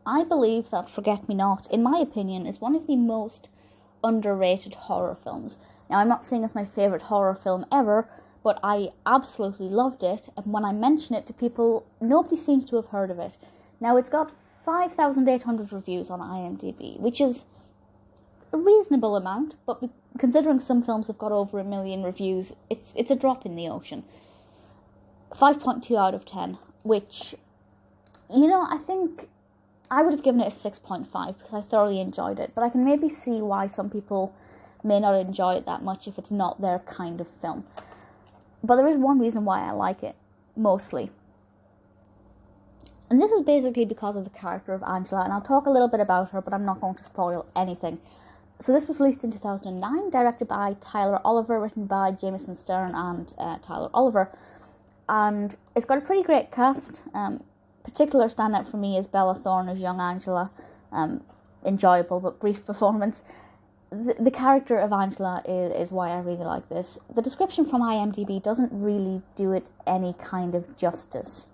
I believe that Forget Me Not, in my opinion, is one of the most underrated horror films. Now, I'm not saying it's my favourite horror film ever, but I absolutely loved it, and when I mention it to people, nobody seems to have heard of it. Now, it's got 5,800 reviews on IMDb, which is a reasonable amount, but considering some films have got over 1 million reviews, it's a drop in the ocean. 5.2 out of 10, which, I think I would have given it a 6.5 because I thoroughly enjoyed it, but I can maybe see why some people may not enjoy it that much if it's not their kind of film. But there is one reason why I like it, mostly. And this is basically because of the character of Angela, and I'll talk a little bit about her, but I'm not going to spoil anything. So this was released in 2009, directed by Tyler Oliver, written by Jamieson Stern and Tyler Oliver. And it's got a pretty great cast. Particular standout for me is Bella Thorne as young Angela. Enjoyable but brief performance. The character of Angela is why I really like this. The description from IMDb doesn't really do it any kind of justice,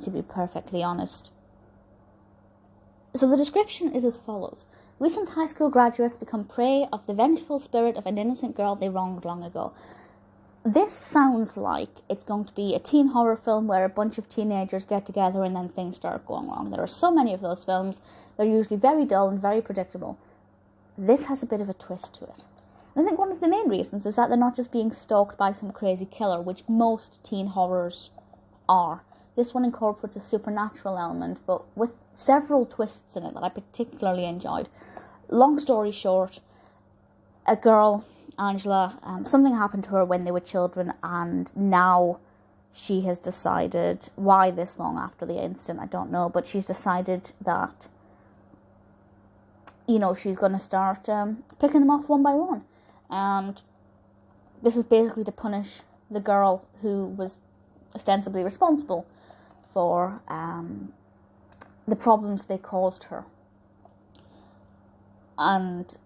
to be perfectly honest. So the description is as follows. Recent high school graduates become prey of the vengeful spirit of an innocent girl they wronged long ago. This sounds like it's going to be a teen horror film where a bunch of teenagers get together and then things start going wrong. There are so many of those films. They're usually very dull and very predictable. This has a bit of a twist to it. And I think one of the main reasons is that they're not just being stalked by some crazy killer, which most teen horrors are. This one incorporates a supernatural element, but with several twists in it that I particularly enjoyed. Long story short, a girl, Angela, something happened to her when they were children, and now she has decided, why this long after the incident, I don't know, but she's decided that she's going to start picking them off one by one. And this is basically to punish the girl who was ostensibly responsible for the problems they caused her. And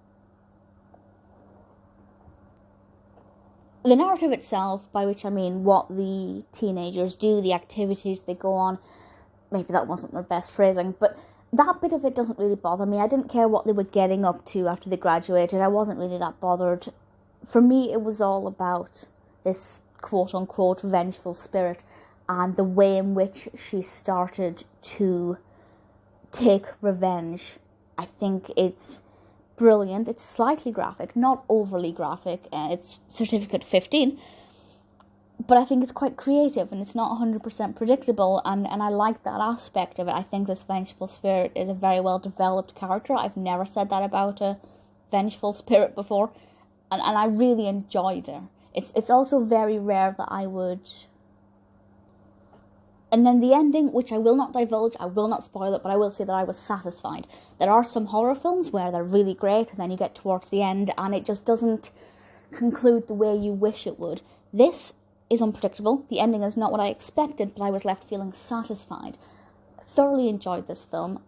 the narrative itself, by which I mean what the teenagers do, the activities they go on, maybe that wasn't their best phrasing, but that bit of it doesn't really bother me. I didn't care what they were getting up to after they graduated. I wasn't really that bothered. For me, it was all about this quote-unquote vengeful spirit and the way in which she started to take revenge. I think it's brilliant. It's slightly graphic, not overly graphic. It's certificate 15. But I think it's quite creative and it's not 100% predictable, and I like that aspect of it. I think this vengeful spirit is a very well developed character. I've never said that about a vengeful spirit before, and I really enjoyed her. It's also very rare that I would... And then the ending, which I will not divulge, I will not spoil it, but I will say that I was satisfied. There are some horror films where they're really great and then you get towards the end and it just doesn't conclude the way you wish it would. This is unpredictable. The ending is not what I expected, but I was left feeling satisfied. Thoroughly enjoyed this film.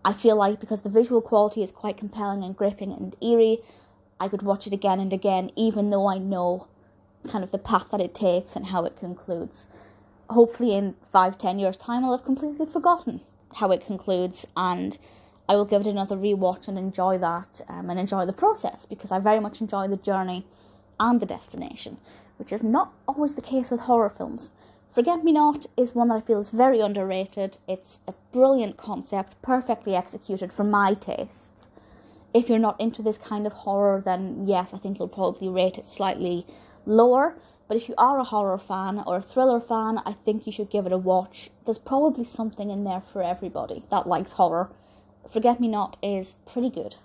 I feel like because the visual quality is quite compelling and gripping and eerie, I could watch it again and again, even though I know kind of the path that it takes and how it concludes. Hopefully in 5-10 years' time, I'll have completely forgotten how it concludes, and I will give it another rewatch and enjoy that, and enjoy the process, because I very much enjoy the journey and the destination, which is not always the case with horror films. Forget Me Not is one that I feel is very underrated. It's a brilliant concept, perfectly executed for my tastes. If you're not into this kind of horror, then yes, I think you'll probably rate it slightly lower. But if you are a horror fan or a thriller fan, I think you should give it a watch. There's probably something in there for everybody that likes horror. Forget Me Not is pretty good.